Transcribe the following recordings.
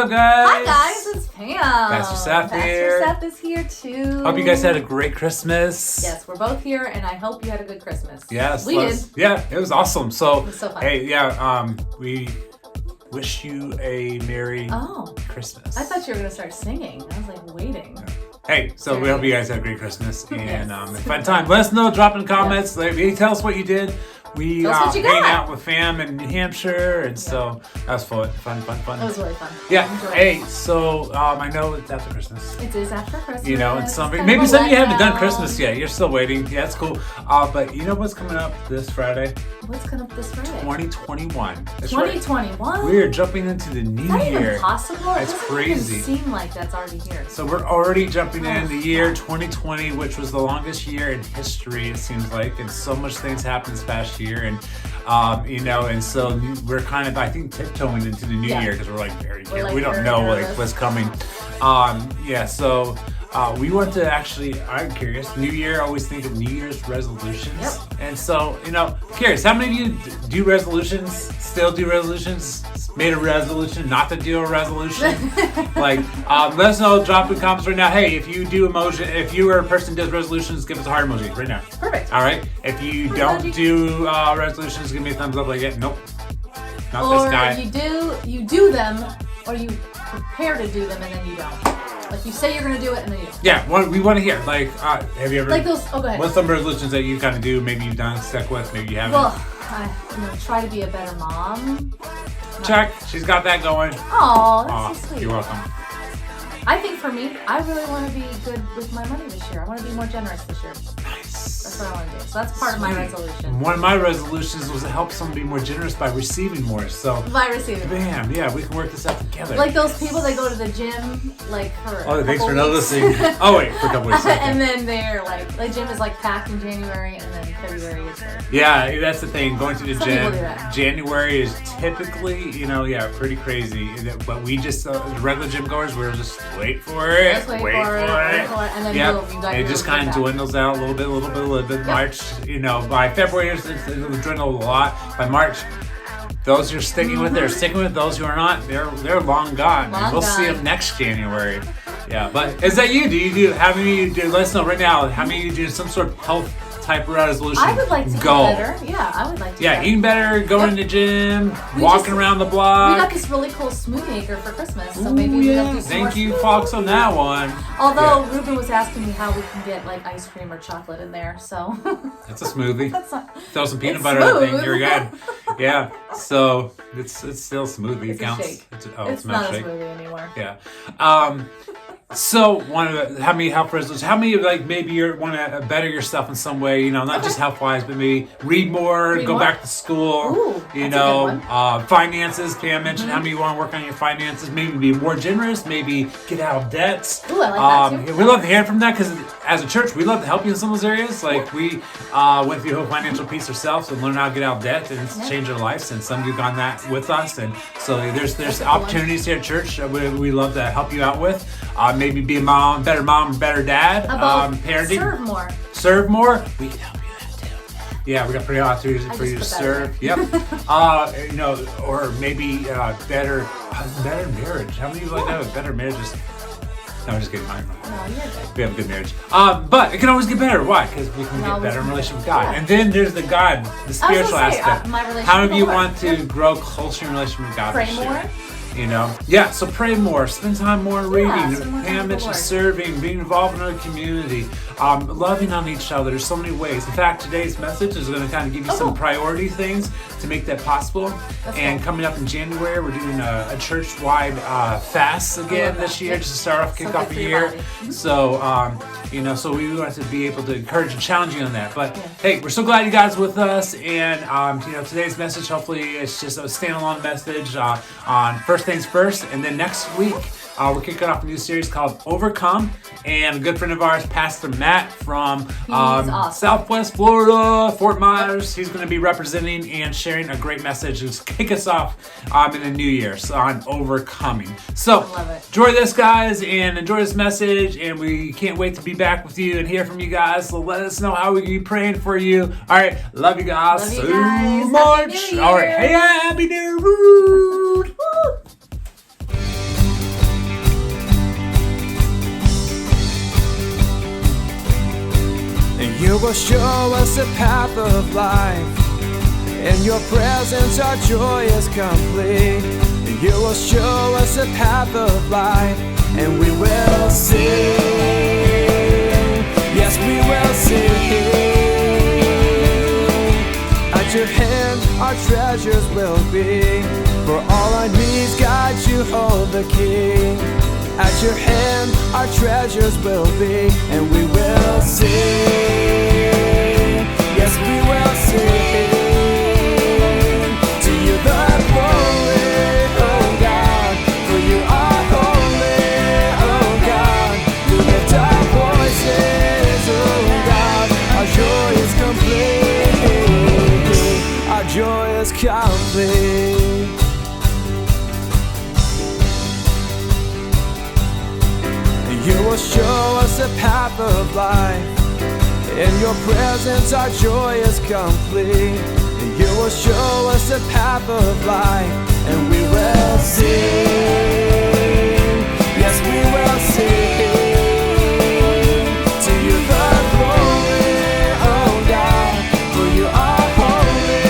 up, guys? Hi, guys. It's Pam. Pastor Seth here. Pastor Seth is here, too. Hope you guys had a great Christmas. Yes, we're both here, and I hope you had a good Christmas. Yes. We did. Yeah, it was awesome. So, It was so fun. hey, we wish you a Merry Christmas. I thought you were going to start singing. I was like, waiting. Hey, so we hope you guys had a great Christmas and Yes. a fun time. Let us know, drop in the comments. Like, tell us what you did. We Tell us what you hang got. out with fam in New Hampshire, and so that was fun. It was really fun. Yeah. Enjoyed Hey, it. so I know it's after Christmas. It is after Christmas. You know, and It's some kind maybe of a some of you haven't done letdown. Christmas yet. You're still waiting. Yeah, it's cool. But you know what's coming up this Friday? What's coming up this Friday? 2021. That's right. 2021? We are jumping into the new Is that year. even possible? That's It doesn't crazy. even seem like that's already here. So we're already jumping in the year wow. 2020, which was the longest year in history, it seems like, and so much things happened this past year, and and so we're kind of, I think, tiptoeing into the new year because we're like we don't very know nervous. what's coming. So we want to actually, I'm curious, New Year, I always think of New Year's resolutions. Yep. And so, curious, how many of you do resolutions, still do resolutions, made a resolution not to do a resolution? Let us know, drop in comments right now. Hey, if you do emoji, if you are a person who does resolutions, give us a heart emoji right now. Perfect. All right? If you don't do resolutions, give me a thumbs up like it. Nope. Not this guy. Or you do them, or you prepare to do them and then you don't. Like you say you're gonna do it and then you don't. Yeah, we want to hear. Have you ever? Like those. Oh, go ahead. What's some resolutions that you kind of do? Maybe you've done, stuck with. Maybe you haven't. Well, I try to be a better mom. Check. She's got that going. Oh, that's so sweet. You're welcome. I think for me, I really want to be good with my money this year. I want to be more generous this year. Nice. That's what I want to do. So that's part of my resolution. One of my resolutions was to help someone be more generous by receiving more. So, By receiving. bam, yeah, we can work this out together. Like those people that go to the gym, like for. Oh, a thanks couple for weeks. noticing. Oh, wait, for a couple weeks. Okay. And then they're like gym is like packed in January, and then February is like. Yeah, that's the thing. Going to the Some people gym, do that. January is typically, pretty crazy. But we just, the regular gym goers, we'll just wait for it. Just wait for it, and then Yep. boom, you got It your just kind of back. dwindles out a little bit. Yep. March, by February, it'll dwindle a lot. By March, those who are sticking with it are sticking with it. Those who are not, they're long gone. Long And we'll see gone. them next January. Yeah, but is that you? How many of you do? Let us know right now. How many of you do some sort of health type resolution? I would like to goal? eat better. Yeah, I would like to. Yeah, eat eating better, going to the gym, We walking just- around the We block. got this really cool smoothie maker for Christmas, so Ooh, maybe we'll yeah. do some Thank more you, smoothies. Fox, on that one. Although Yeah. Ruben was asking me how we can get like ice cream or chocolate in there, so It's a smoothie. that's not. Throw some peanut It's butter on the thing, smooth. you're good. Yeah, so it's still smoothie. It's it a counts. shake. It's not a milkshake. smoothie anymore. Yeah. So how many health resolutions? How many maybe you want to better yourself in some way? Not just health wise, but maybe read more, Read go more? back to school. Ooh, that's a good one. Finances. Pam mentioned how many you want to work on your finances. Maybe be more generous. Maybe get out of debt. Ooh, I like that too. We love to hear from that because as a church, we love to help you in some of those areas. Like we went through whole financial piece ourselves and learn how to get out of debt and change our lives. And some of you have gone that with us. And so there's opportunities here at church we love to help you out with. Maybe be a better mom, better dad. About Parenting. serve more. We can help you with that too. Yeah, we got pretty opportunities for you to just put that serve. Yep. Or maybe better marriage. How many of you like have a better marriage? No, I'm just kidding. No, you're good. We have a good marriage. But it can always get better. Why? Because we can get always better in get relationship with better. God. Yeah. And then there's the God, the spiritual say, aspect. my relationship How many of you with the want Lord. to grow closer in relationship with God Pray this year? more. Yeah, so pray more, spend time more reading, spend more time with the Lord. serving, being involved in our community, loving on each other. There's so many ways. In fact, today's message is going to kind of give you some priority things to make that possible. And cool. coming up in January, we're doing a church-wide fast again this year, just to start off, kick So off good the for your year. body. So, so we want to be able to encourage and challenge you on that. But hey, we're so glad you guys are with us. And today's message, hopefully, it's just a standalone message on first things first. And then next week, we're kicking off a new series called Overcome. And a good friend of ours, Pastor Matt from awesome. Southwest Florida, Fort Myers, he's going to be representing and sharing a great message to kick us off in the new year on overcoming. So love it. enjoy this, guys, and enjoy this message. And we can't wait to be back with you and hear from you guys. So let us know how we can be praying for you. All right, love you guys Love you so guys. much. Happy New All right, Year. hey, happy New Year. Woo. Woo! You will show us the path of life. In your presence our joy is complete. You will show us the path of life, and we will sing. Yes, we will sing. At your hand our treasures will be. For all our needs, God, you hold the key. At your hand our treasures will be, and we will sing. Yes, we will sing. To you the glory, oh God, for you are holy, oh God. We lift our voices, oh God. Our joy is complete. Our joy is complete. You will show us the path of life. In your presence our joy is complete. You will show us the path of life, and we will sing. Yes, we will sing. To you the glory, oh God, for you are holy,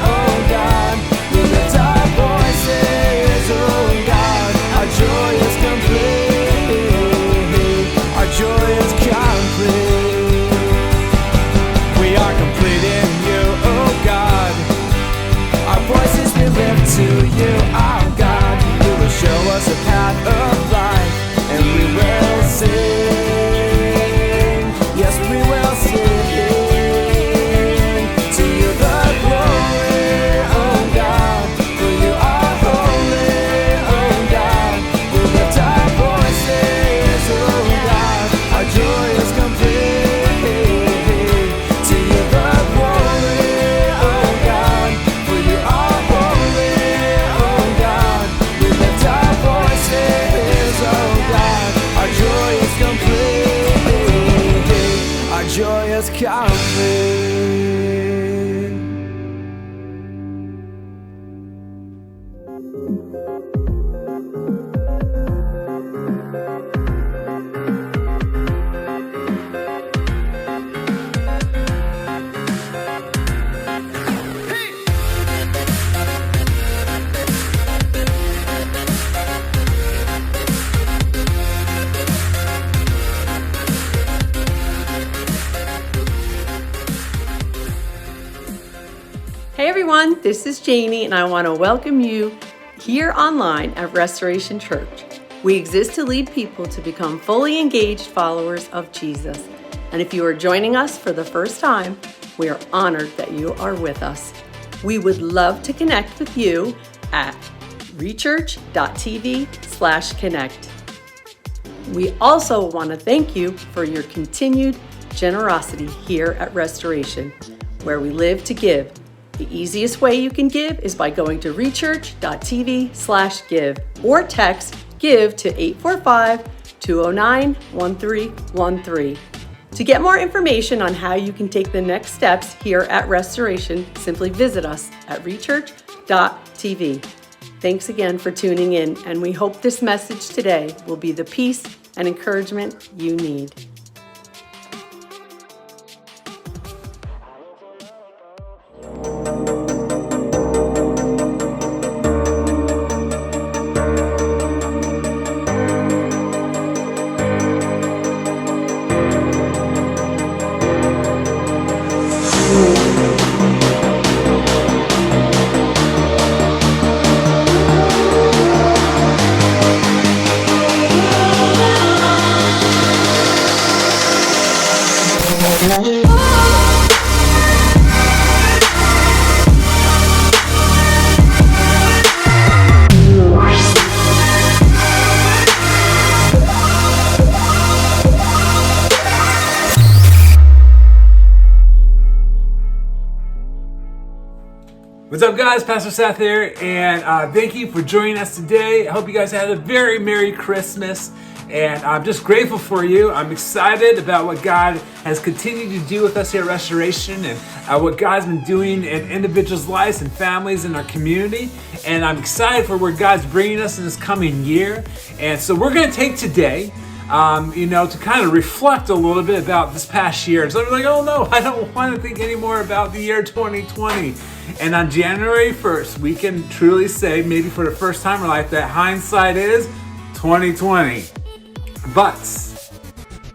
oh God. We lift our voices, oh God. Our joy is complete. Our joy is complete. We are complete in you, oh God. Our voices we lift to you, our God. You will show us a path of life, and we will sing. Yes, we will sing. To you the glory, oh God, for you are holy, oh God. We lift our voices, oh God. Our joy is complete. To you the glory, oh God, for you are holy, oh God. We lift our voices, oh God. Our joy is complete. Our joy is complete. Hey everyone, this is Janie, and I want to welcome you here online at Restoration Church. We exist to lead people to become fully engaged followers of Jesus. And if you are joining us for the first time, we are honored that you are with us. We would love to connect with you at rechurch.tv/connect. We also want to thank you for your continued generosity here at Restoration, where we live to give. The easiest way you can give is by going to rechurch.tv/give or text GIVE to 845-209-1313. To get more information on how you can take the next steps here at Restoration, simply visit us at rechurch.tv. Thanks again for tuning in, and we hope this message today will be the peace and encouragement you need. What's up, guys? Pastor Seth here, and thank you for joining us today. I hope you guys had a very Merry Christmas, and I'm just grateful for you. I'm excited about what God has continued to do with us here at Restoration, and what God's been doing in individuals' lives and families in our community, and I'm excited for where God's bringing us in this coming year. And so we're going to take today to kind of reflect a little bit about this past year. And so we're like, oh no, I don't want to think anymore about the year 2020. And on January 1st, we can truly say, maybe for the first time in our life, that hindsight is 2020. But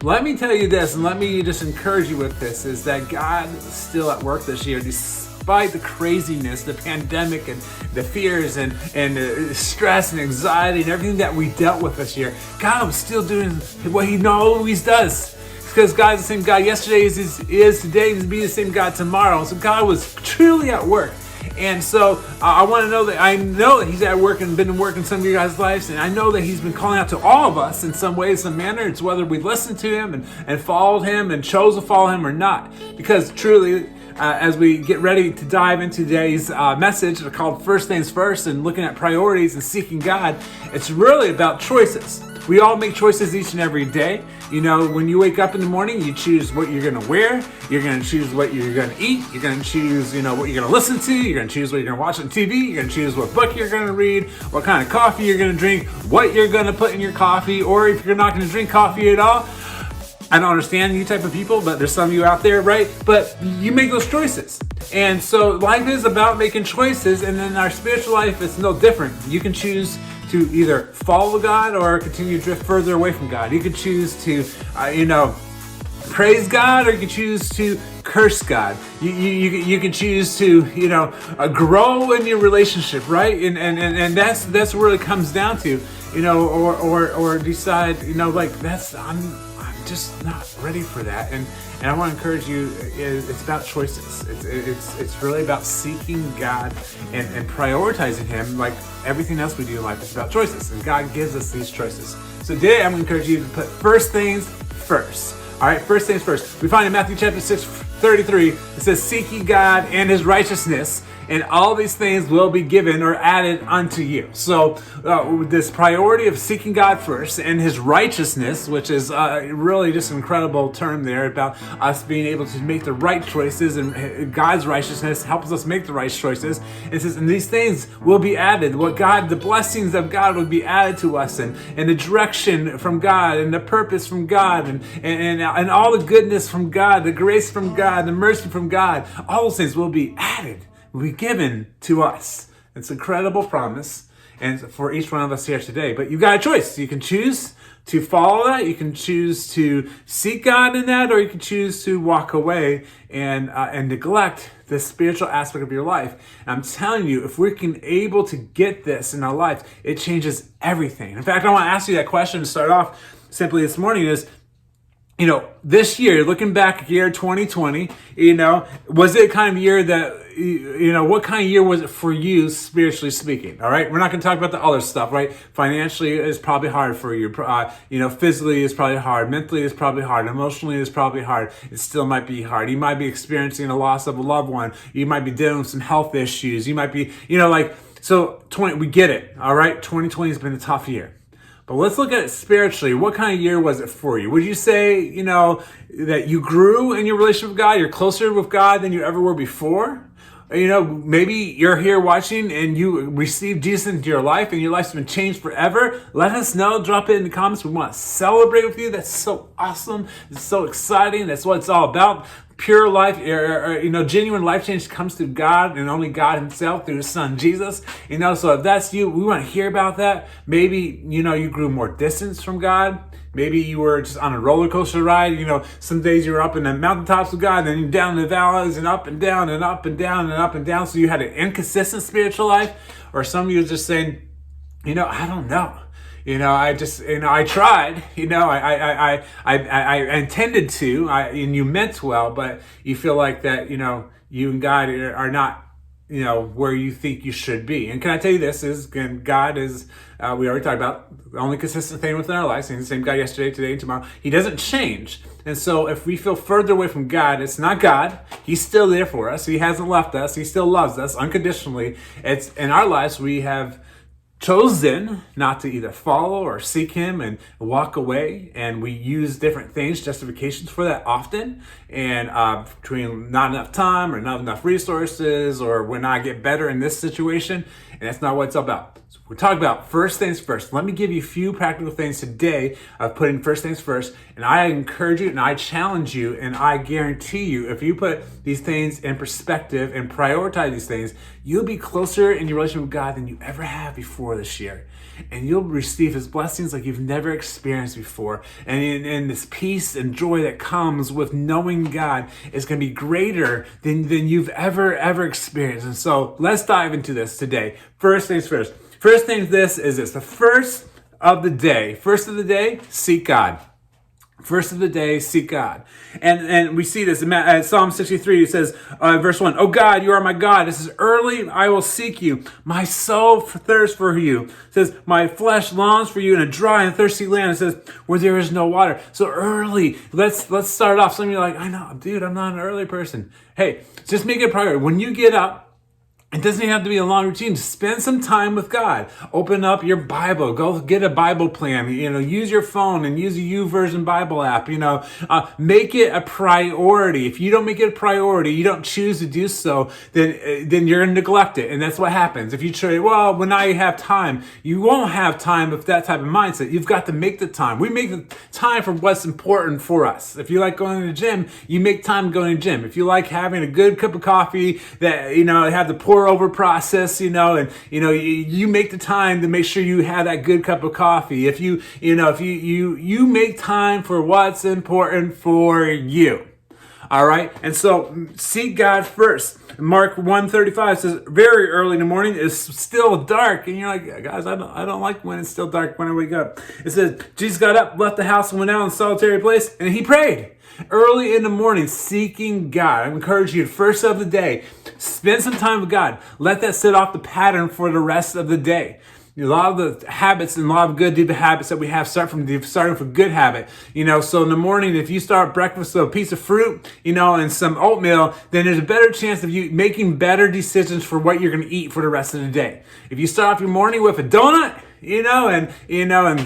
let me tell you this, and let me just encourage you with this, is that God is still at work this year, despite the craziness, the pandemic, and the fears, and the stress and anxiety and everything that we dealt with this year. God was still doing what He always does. Because God's the same God yesterday is today, and He's be the same God tomorrow. So God was truly at work. And so I want to know that I know that He's at work and been working in some of you guys' lives, and I know that He's been calling out to all of us in some way, some manner. It's whether we listened to Him and followed Him and chose to follow Him or not. Because truly, as we get ready to dive into today's message called First Things First and looking at priorities and seeking God, it's really about choices. We all make choices each and every day. When you wake up in the morning, you choose what you're going to wear. You're going to choose what you're going to eat. You're going to choose, what you're going to listen to. You're going to choose what you're going to watch on TV. You're going to choose what book you're going to read, what kind of coffee you're going to drink, what you're going to put in your coffee, or if you're not going to drink coffee at all. I don't understand you type of people, but there's some of you out there, right? But you make those choices. And so life is about making choices, and then our spiritual life is no different. You can choose to either follow God or continue to drift further away from God. You can choose to, praise God, or you can choose to curse God. You can choose to, grow in your relationship, right? And that's where it comes down to, or decide, I'm just not ready for that. And I want to encourage you, it's about choices. It's really about seeking God and prioritizing Him. Like everything else we do in life, it's about choices. And God gives us these choices. So today I'm going to encourage you to put first things first. All right, first things first. We find in Matthew chapter 6:33, it says, "Seek ye God and His righteousness, and all these things will be given or added unto you." So this priority of seeking God first and His righteousness, which is really just an incredible term there about us being able to make the right choices, and God's righteousness helps us make the right choices. It says, and these things will be added. The blessings of God will be added to us, and the direction from God, and the purpose from God, and all the goodness from God, the grace from God, the mercy from God, all those things will be added, will be given to us. It's an incredible promise, and for each one of us here today. But you've got a choice. You can choose to follow that. You can choose to seek God in that, or you can choose to walk away and neglect the spiritual aspect of your life. And I'm telling you, if we're able to get this in our life, it changes everything. In fact, I want to ask you that question to start off simply this morning is, this year, looking back at year 2020, was it kind of a year that, what kind of year was it for you, spiritually speaking? All right. We're not going to talk about the other stuff, right? Financially is probably hard for you. Physically is probably hard. Mentally is probably hard. Emotionally is probably hard. It still might be hard. You might be experiencing a loss of a loved one. You might be dealing with some health issues. You might be, we get it. All right. 2020 has been a tough year. But let's look at it spiritually. What kind of year was it for you? Would you say, that you grew in your relationship with God? You're closer with God than you ever were before? Maybe you're here watching and you received Jesus into your life and your life's been changed forever. Let us know. Drop it in the comments. We want to celebrate with you. That's so awesome. It's so exciting. That's what it's all about. Pure life, genuine life change comes through God and only God Himself through His Son Jesus. So if that's you, we want to hear about that. Maybe, you grew more distance from God. Maybe you were just on a roller coaster ride. Some days you were up in the mountaintops with God, and then you're down in the valleys and up and down and up and down and up and down. So you had an inconsistent spiritual life. Or some of you are just saying, I don't know. I tried, I intended to, and you meant well, but you feel like that, you and God are not, where you think you should be. And can I tell you this is, again, God is, we already talked about the only consistent thing within our lives. He's the same God yesterday, today, and tomorrow. He doesn't change. And so if we feel further away from God, it's not God. He's still there for us. He hasn't left us. He still loves us unconditionally. It's in our lives, we have chosen not to either follow or seek Him and walk away, and we use different things, justifications for that often, and between not enough time or not enough resources, or when I get better in this situation. and that's not what it's all about. So we're talking about first things first. Let me give you a few practical things today of putting first things first, and I encourage you and I challenge you and I guarantee you, if you put these things in perspective and prioritize these things, you'll be closer in your relationship with God than you ever have before this year. And you'll receive his blessings like you've never experienced before. And this peace and joy that comes with knowing God is going to be greater than you've ever experienced. And so let's dive into this today. First things first. First thing is this. The first of the day, seek God. First of the day, seek God. And we see this in Psalm 63. It says, verse 1, "Oh God, you are my God. This is early, I will seek you. My soul thirsts for you." It says, "My flesh longs for you in a dry and thirsty land." It says, "where there is no water." So early, let's start off. Some of you are like, "I know, dude, I'm not an early person." Hey, just make it a priority. When you get up, it doesn't even have to be a long routine. Spend some time with God. Open up your Bible. Go get a Bible plan. Use your phone and use a YouVersion Bible app. Make it a priority. If you don't make it a priority, you don't choose to do so, then you're going to neglect it. And that's what happens. If you try, well, when I have time, you won't have time with that type of mindset. You've got to make the time. We make the time for what's important for us. If you like going to the gym, you make time going to the gym. If you like having a good cup of coffee that, have the pour over process, you make the time to make sure you have that good cup of coffee. If you make time for what's important for you. All right. And so seek God first. Mark 1:35 says, "Very early in the morning, it's still dark." And you're like, "Guys, I don't like when it's still dark when I wake up." It says, "Jesus got up, left the house, and went out in a solitary place, and he prayed." Early in the morning, seeking God. I encourage you, first of the day, spend some time with God. Let that set off the pattern for the rest of the day. A lot of the habits and a lot of good deep habits that we have starting from good habit. So in the morning, if you start breakfast with a piece of fruit, and some oatmeal, then there's a better chance of you making better decisions for what you're going to eat for the rest of the day. If you start off your morning with a donut, and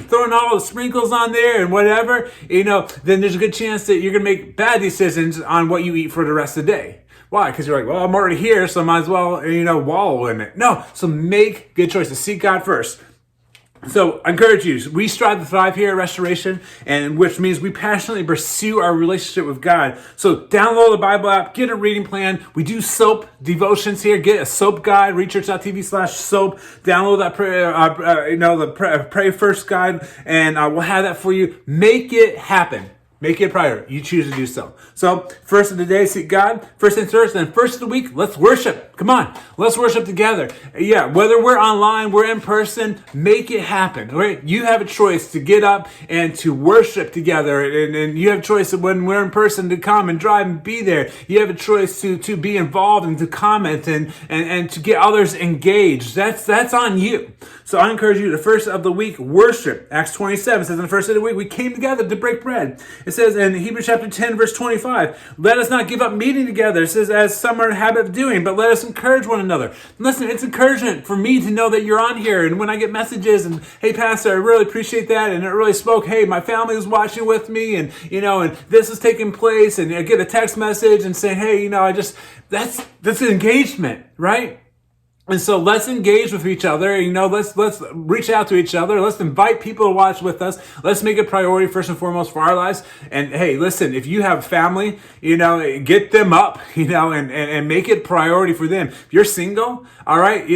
throwing all the sprinkles on there and whatever, then there's a good chance that you're going to make bad decisions on what you eat for the rest of the day. Why? Because you're like, well, I'm already here, so I might as well, wallow in it. No, so make good choices. Seek God first. So I encourage you, we strive to thrive here at Restoration, and which means we passionately pursue our relationship with God. So download the Bible app, get a reading plan. We do SOAP devotions here. Get a SOAP guide, rechurch.tv/SOAP. Download that Pray First guide, and we'll have that for you. Make it happen. Make it a priority. You choose to do so. So, first of the day, seek God. First things first. Then first of the week, let's worship. Come on. Let's worship together. Yeah, whether we're online, we're in person, make it happen. All right? You have a choice to get up and to worship together. And you have a choice when we're in person to come and drive and be there. You have a choice to be involved and to comment and to get others engaged. That's on you. So I encourage you, the first of the week, worship. Acts 27 says, on the first day of the week, we came together to break bread. It says in Hebrews chapter 10, verse 25, "Let us not give up meeting together." It says, "as some are in the habit of doing, but let us encourage one another." Listen, it's encouragement for me to know that you're on here. And when I get messages and, "Hey, Pastor, I really appreciate that. And it really spoke. Hey, my family was watching with me. And, and this is taking place." And I get a text message and saying, "Hey, that's engagement, right?" And so let's engage with each other. Let's reach out to each other. Let's invite people to watch with us. Let's make it a priority first and foremost for our lives. And hey, listen, if you have family, get them up, and make it a priority for them. If you're single, all right,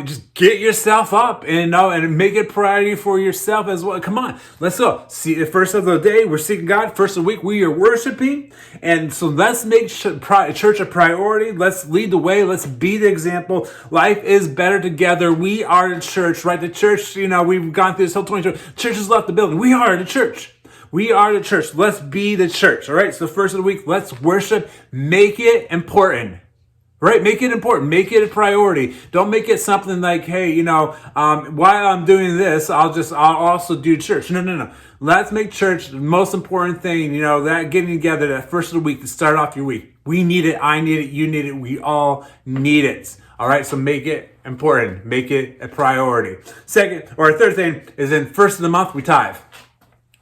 just get yourself up and make it a priority for yourself as well. Come on, let's go. See, the first of the day, we're seeking God. First of the week, we are worshiping. And so let's make church a priority. Let's lead the way. Let's be the example. Life is better together. We are the church, right? The church, we've gone through this whole 2020. Church has left the building. We are the church. We are the church. Let's be the church. All right. So first of the week, let's worship. Make it important. Right? Make it important. Make it a priority. Don't make it something like, hey, while I'm doing this, I'll also do church. No. Let's make church the most important thing, that getting together that first of the week to start off your week. We need it. I need it. You need it. We all need it. All right. So make it important. Make it a priority. Third thing is in first of the month, we tithe.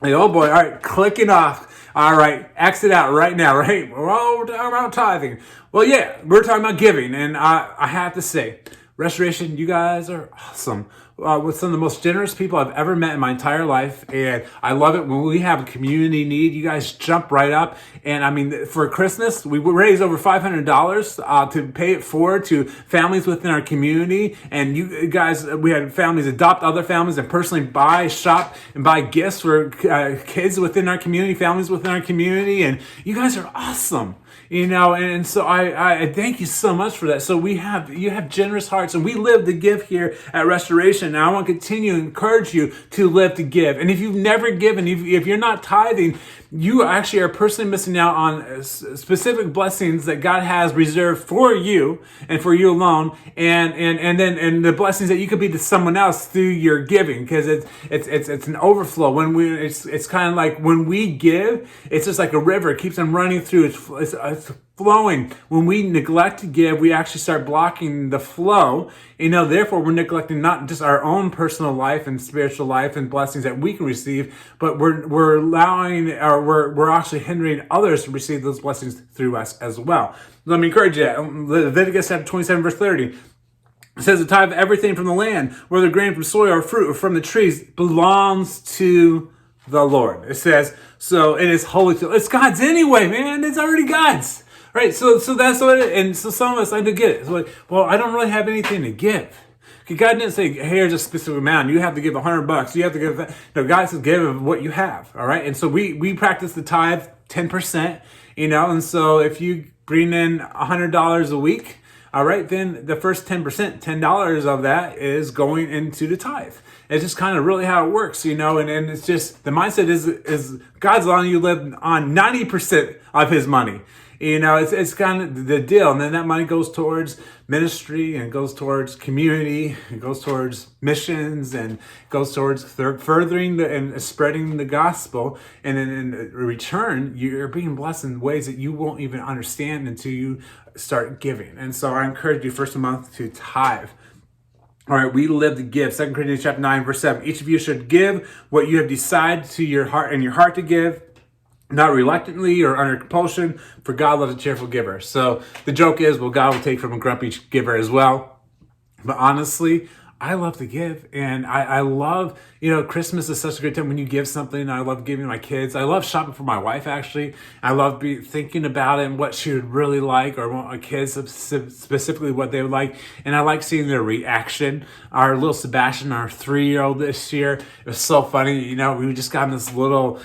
Like, oh boy. All right. Clicking off. All right, exit out right now, right? We're talking about tithing. Well, yeah, we're talking about giving. And I have to say, Restoration, you guys are awesome. With some of the most generous people I've ever met in my entire life, and I love it when we have a community need. You guys jump right up, and I mean, for Christmas, we raised over $500 to pay it forward to families within our community. And you guys, we had families adopt other families and personally shop and buy gifts for kids within our community, families within our community, and you guys are awesome. And so I thank you so much for that. So you have generous hearts, and we live to give here at Restoration. And I want to continue to encourage you to live to give. And if you've never given, if you're not tithing, you actually are personally missing out on specific blessings that God has reserved for you and for you alone, and the blessings that you could be to someone else through your giving, because it's an overflow. It's kind of like when we give, it's just like a river. It keeps on running through. It's flowing. When we neglect to give, we actually start blocking the flow. Therefore, we're neglecting not just our own personal life and spiritual life and blessings that we can receive, but we're allowing, or we're actually hindering others to receive those blessings through us as well. Let me encourage you. Leviticus chapter 27, verse 30. It says, the tithe of everything from the land, whether grain from soil or fruit or from the trees, belongs to the Lord. It says, so it is holy. It's God's anyway, man. It's already God's. Right, so that's what it is. And so some of us, I do get it. It's like, well, I don't really have anything to give. God didn't say, here's a specific amount. You have to give $100. You have to give that. No, God says, give what you have. All right. And so we practice the tithe 10%, and so if you bring in $100 a week, all right, then the first 10%, $10 of that is going into the tithe. It's just kind of really how it works, and it's just, the mindset is God's allowing you to live on 90% of his money. It's kind of the deal. And then that money goes towards ministry, and goes towards community, and goes towards missions, and goes towards furthering and spreading the gospel. And then in return, you're being blessed in ways that you won't even understand until you start giving. And so I encourage you first a month to tithe. All right, we live to give. 2 Corinthians chapter 9, verse 7. Each of you should give what you have decided to your heart to give, not reluctantly or under compulsion, for God loves a cheerful giver. So the joke is, well, God will take from a grumpy giver as well. But honestly, I love to give, and I love, Christmas is such a great time when you give something. I love giving my kids. I love shopping for my wife, actually. I love thinking about it and what she would really like, or my kids specifically what they would like. And I like seeing their reaction. Our little Sebastian, our 3-year-old this year, it was so funny. We just got this little,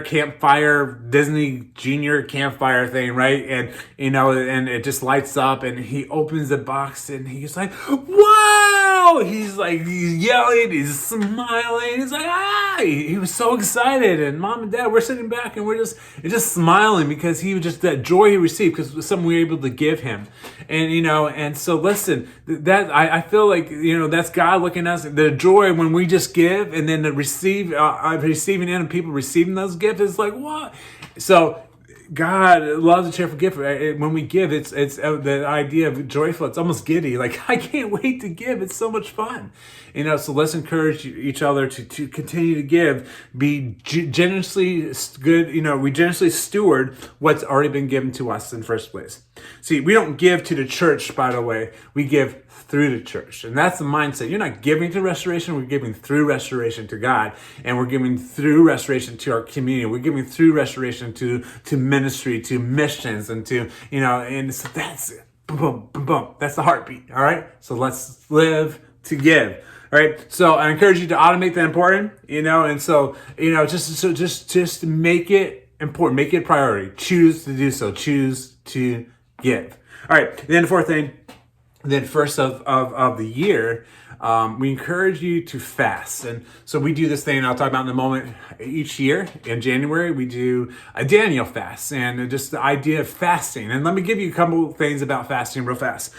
campfire, Disney Junior campfire thing, right? And, and it just lights up, and he opens the box, and he's like, wow! He's yelling, he's smiling, he's like, ah! He was so excited, and Mom and Dad, we're sitting back, and we're just smiling, because he was just, that joy he received, because it was something we were able to give him. And, and so listen, that, I feel like, that's God looking at us, the joy when we just give, and then the receiving end of people receiving those gifts is like, what? So God loves a cheerful giver. When we give, it's the idea of joyful. It's almost giddy. Like, I can't wait to give. It's so much fun. So let's encourage each other to continue to give. Be generously good. We generously steward what's already been given to us in the first place. See, we don't give to the church, by the way. We give through the church. And that's the mindset. You're not giving to Restoration. We're giving through Restoration to God. And we're giving through Restoration to our community. We're giving through Restoration to ministry, to missions, and to, and so that's, boom, boom, boom. That's the heartbeat. All right. So let's live to give. All right. So I encourage you to automate the important, and so, just make it important, make it a priority. Choose to do so. Choose to give. All right. And then the fourth thing, then first of the year, we encourage you to fast. And so we do this thing, and I'll talk about in a moment. Each year in January, we do a Daniel fast, and just the idea of fasting. And let me give you a couple things about fasting real fast.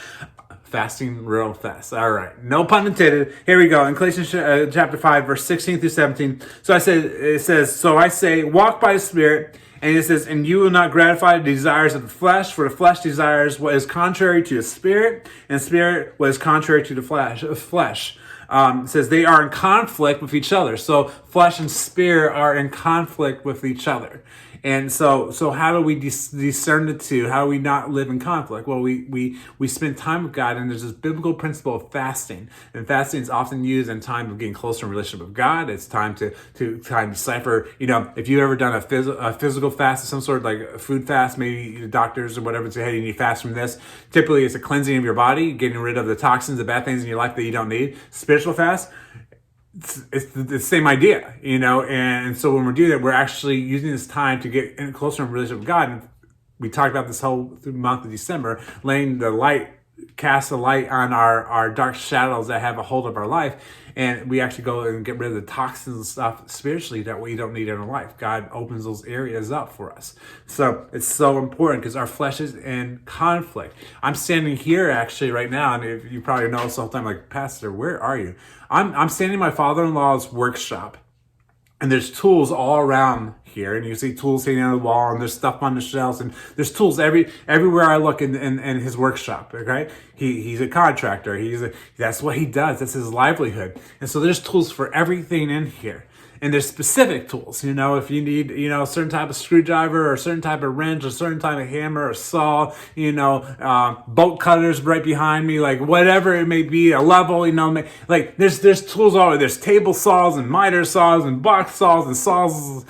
Fasting real fast. All right. No pun intended. Here we go. In Galatians chapter 5, verse 16 through 17. So it says, so I say, walk by the Spirit. And it says, and you will not gratify the desires of the flesh, for the flesh desires what is contrary to the Spirit, and the Spirit what is contrary to the flesh. It says they are in conflict with each other. So flesh and spirit are in conflict with each other. And so how do we discern the two? How do we not live in conflict? Well, we spend time with God, and there's this biblical principle of fasting. And fasting is often used in time of getting closer in relationship with God. It's time to decipher. If you've ever done a physical fast of some sort, like a food fast, maybe the doctors or whatever say, hey, you need to fast from this. Typically, it's a cleansing of your body, getting rid of the toxins, the bad things in your life that you don't need. Spiritual fast, it's the same idea, and so when we're doing that, we're actually using this time to get closer in relationship with God. And we talked about this whole month of December, cast the light on our dark shadows that have a hold of our life, and we actually go and get rid of the toxins and stuff spiritually that we don't need in our life. God opens those areas up for us. So it's so important because our flesh is in conflict. I'm standing here actually right now, and if you probably noticed the whole time, like, Pastor, where are you? I'm standing in my father-in-law's workshop, and there's tools all around here, and you see tools hanging on the wall, and there's stuff on the shelves, and there's tools everywhere I look in his workshop. Okay, he's a contractor. That's what he does. That's his livelihood, and so there's tools for everything in here. And there's specific tools, if you need, a certain type of screwdriver or a certain type of wrench or a certain type of hammer or saw, bolt cutters right behind me, like whatever it may be, a level, like there's tools all over. There's table saws and miter saws and box saws and saws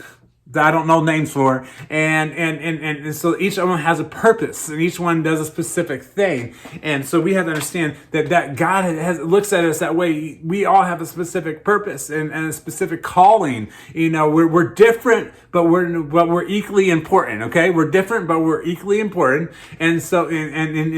that I don't know names for, and so each of them has a purpose, and each one does a specific thing, and so we have to understand that God looks at us that way. We all have a specific purpose and a specific calling. We're different, but we're equally important. Okay, we're different, but we're equally important, and so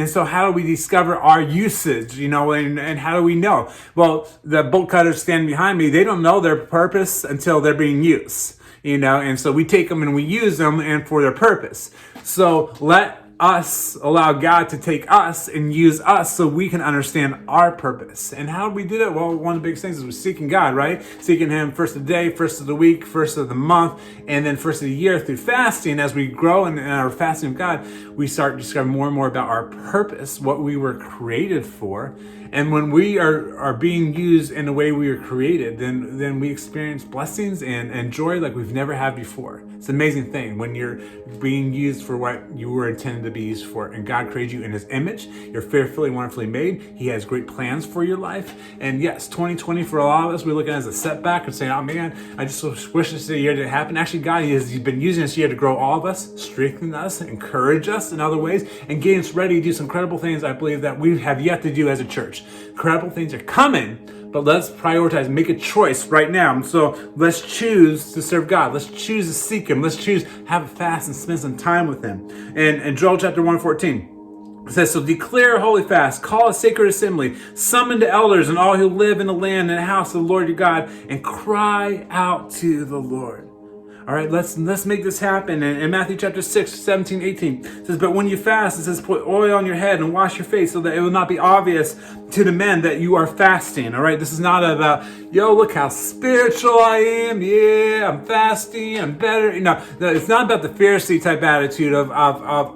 so how do we discover our usage? And how do we know? Well, the bolt cutters standing behind me, they don't know their purpose until they're being used. And so we take them and we use them and for their purpose. So let us allow God to take us and use us so we can understand our purpose. And how do we do that? Well, one of the biggest things is we're seeking God, right? Seeking Him first of the day, first of the week, first of the month, and then first of the year through fasting. As we grow in our fasting of God, we start discovering more and more about our purpose, what we were created for. And when we are being used in the way we were created, then we experience blessings and joy like we've never had before. It's an amazing thing when you're being used for what you were intended to be used for. And God created you in His image. You're fearfully, wonderfully made. He has great plans for your life. And yes, 2020 for a lot of us, we look at it as a setback and say, oh man, I just wish this year didn't happen. Actually, God, He's been using this year to grow all of us, strengthen us, encourage us in other ways, and getting us ready to do some incredible things I believe that we have yet to do as a church. Incredible things are coming, but let's prioritize, make a choice right now. And so let's choose to serve God. Let's choose to seek Him. Let's choose to have a fast and spend some time with Him. And in Joel chapter 1:14, it says, so declare a holy fast, call a sacred assembly, summon the elders and all who live in the land and the house of the Lord your God, and cry out to the Lord. All right, let's make this happen. And in Matthew chapter 6, 17, 18, it says, but when you fast, it says, put oil on your head and wash your face so that it will not be obvious to the men that you are fasting. All right, this is not about, look how spiritual I am. Yeah, I'm fasting. I'm better. No, it's not about the Pharisee type attitude of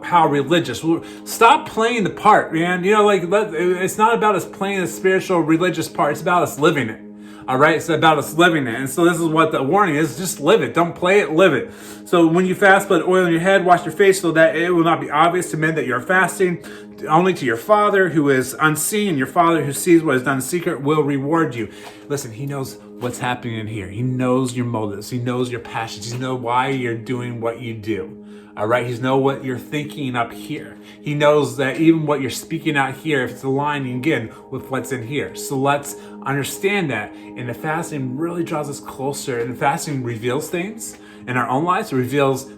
how religious. Stop playing the part, man. It's not about us playing the spiritual religious part. It's about us living it. All right, it's about us living it. And so this is what the warning is. Just live it. Don't play it, live it. So when you fast, put oil on your head, wash your face so that it will not be obvious to men that you're fasting. Only to your Father who is unseen. Your Father who sees what is done in secret will reward you. Listen, He knows what's happening in here. He knows your motives. He knows your passions. He knows why you're doing what you do. All right, He knows what you're thinking up here. He knows that even what you're speaking out here, if it's aligning again with what's in here. So let's understand that. And the fasting really draws us closer. And the fasting reveals things in our own lives. It reveals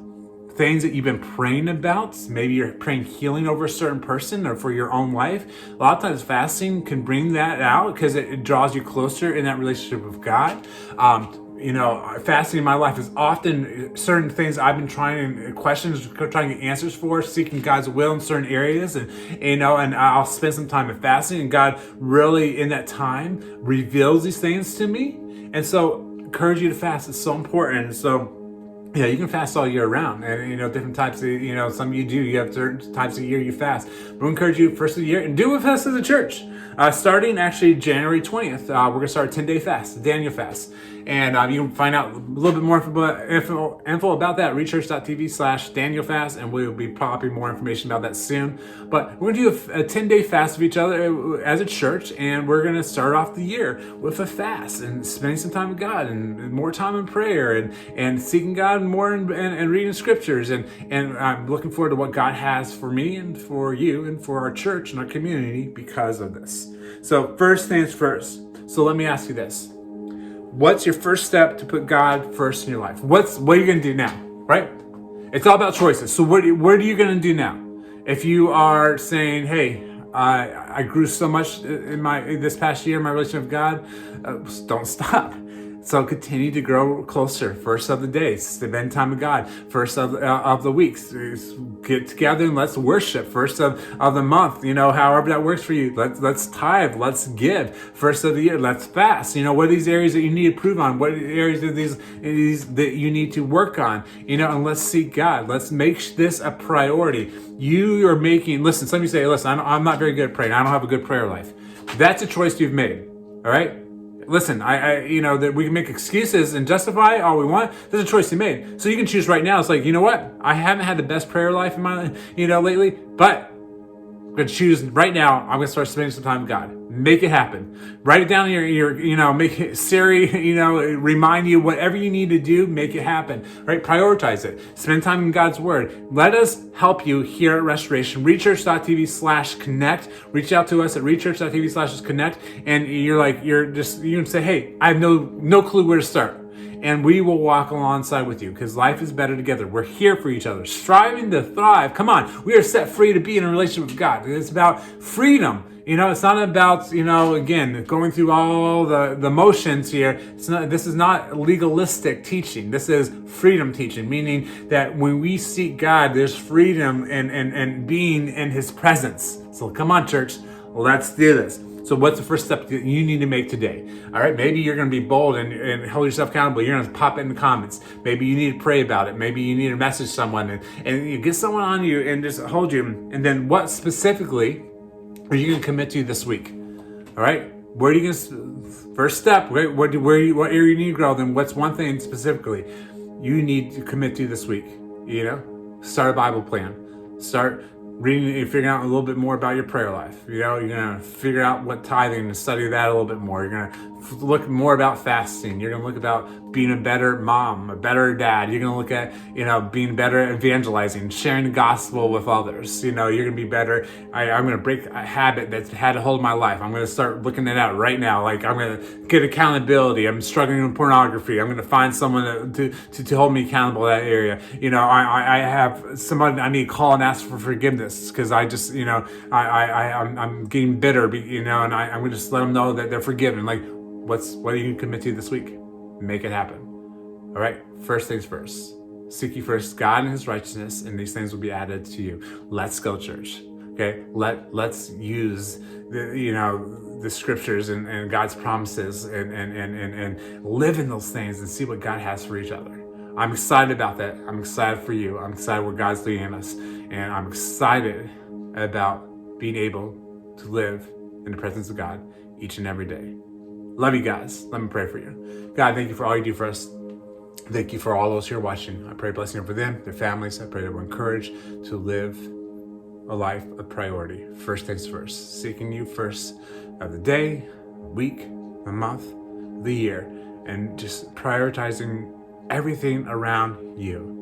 things that you've been praying about. Maybe you're praying healing over a certain person or for your own life. A lot of times fasting can bring that out because it draws you closer in that relationship with God. Fasting in my life is often certain things I've been trying to get answers for, seeking God's will in certain areas, and I'll spend some time in fasting, and God really in that time reveals these things to me. And so, encourage you to fast. It's so important. And so, Yeah, you can fast all year round, and different types of some of you do. You have certain types of year you fast. But we encourage you first of the year and do it with us as a church. Starting actually January 20th, we're gonna start a 10-day fast, Daniel fast, and you can find out a little bit more info about that. Rechurch.tv/Daniel fast, and we'll be popping more information about that soon. But we're gonna do a 10-day fast of each other as a church, and we're gonna start off the year with a fast and spending some time with God and more time in prayer and seeking God more and reading scriptures, and I'm looking forward to what God has for me and for you and for our church and our community because of this. So first things first. So let me ask you this. What's your first step to put God first in your life? What are you going to do now, right? It's all about choices. So what are you going to do now? If you are saying, hey, I grew so much in this past year in my relationship with God, don't stop. So continue to grow closer. First of the days, spend time with God. First of the weeks, get together and let's worship. First of the month, however that works for you. Let's tithe. Let's give. First of the year, let's fast. What are these areas that you need to improve on? What areas are these that you need to work on? And let's seek God. Let's make this a priority. You are making. Listen, some of you say, listen, I'm not very good at praying. I don't have a good prayer life. That's a choice you've made. All right. Listen, that we can make excuses and justify all we want. There's a choice you made. So you can choose right now. It's like, you know what? I haven't had the best prayer life in my, lately, but I'm going to choose right now. I'm going to start spending some time with God. Make it happen. Write it down in your make it, Siri, remind you whatever you need to do, make it happen, right? Prioritize it. Spend time in God's word. Let us help you here at Restoration. Rechurch.tv/connect. Reach out to us at rechurch.tv/connect. And you can say, hey, I have no clue where to start. And we will walk alongside with you because life is better together. We're here for each other, striving to thrive. Come on, we are set free to be in a relationship with God. It's about freedom. It's not about, again, going through all the motions here. This is not legalistic teaching. This is freedom teaching, meaning that when we seek God, there's freedom and being in his presence. So come on, church, let's do this. So what's the first step that you need to make today? All right, maybe you're going to be bold and hold yourself accountable. You're going to pop it in the comments. Maybe you need to pray about it. Maybe you need to message someone and you get someone on you and just hold you. And then what specifically are you going to commit to this week? All right, where are you going to, first step, right? What area you need to grow? Then what's one thing specifically you need to commit to this week? Start a Bible plan. Start reading and figuring out a little bit more about your prayer life. You're going to figure out what tithing and study that a little bit more. You're going to look more about fasting. You're going to look about being a better mom, a better dad. You're going to look at, being better at evangelizing, sharing the gospel with others. You're going to be better. I'm going to break a habit that's had a hold of my life. I'm going to start looking at out right now. Like I'm going to get accountability. I'm struggling with pornography. I'm going to find someone to hold me accountable in that area. I have someone I need to call and ask for forgiveness because I just, I'm getting bitter, and I'm going to just let them know that they're forgiven. Like, what are you going to commit to this week? Make it happen. All right. First things first. Seek ye first God and his righteousness, and these things will be added to you. Let's go, church. Okay. Let's use the scriptures and God's promises and live in those things and see what God has for each other. I'm excited about that. I'm excited for you. I'm excited what God's doing in us. And I'm excited about being able to live in the presence of God each and every day. Love you guys. Let me pray for you. God, thank you for all you do for us. Thank you for all those who are watching. I pray blessing over them, their families. I pray that we're encouraged to live a life of priority. First things first. Seeking you first of the day, week, the month, the year, and just prioritizing everything around you.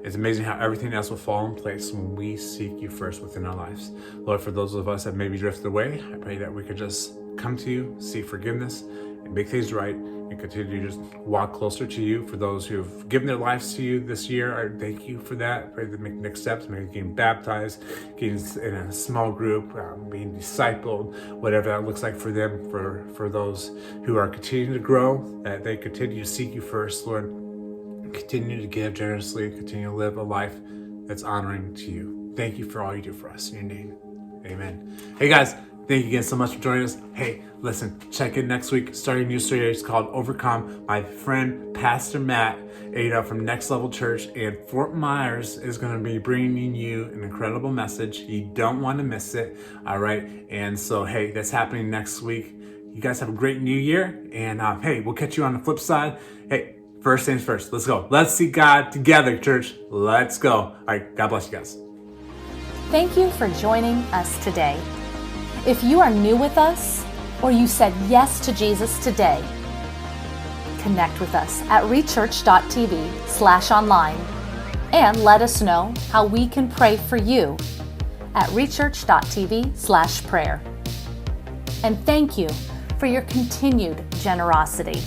It's amazing how everything else will fall in place when we seek you first within our lives. Lord, for those of us that maybe drifted away, I pray that we could just come to you, seek forgiveness, and make things right, and continue to just walk closer to you. For those who have given their lives to you this year, I thank you for that. I pray that make next steps, maybe getting baptized, getting in a small group, being discipled, whatever that looks like for them. For those who are continuing to grow, that they continue to seek you first, Lord. Continue to give generously, continue to live a life that's honoring to you. Thank you for all you do for us. In your name, amen. Hey guys, Thank you again so much for joining us. Hey, listen, check in next week. Starting a new series called Overcome. My friend, Pastor Matt, from Next Level Church in Fort Myers is going to be bringing you an incredible message. You don't want to miss it. All right. And so, hey, that's happening next week. You guys have a great new year. And hey, we'll catch you on the flip side. Hey, first things first. Let's go. Let's see God together, church. Let's go. All right. God bless you guys. Thank you for joining us today. If you are new with us or you said yes to Jesus today, connect with us at rechurch.tv/online and let us know how we can pray for you at rechurch.tv/prayer. And thank you for your continued generosity.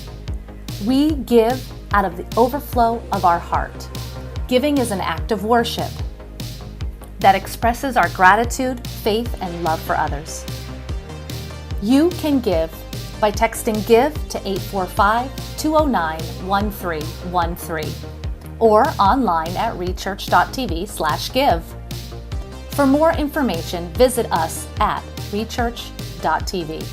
We give out of the overflow of our heart. Giving is an act of worship that expresses our gratitude, faith, and love for others. You can give by texting GIVE to 845-209-1313 or online at rechurch.tv/give. For more information, visit us at rechurch.tv.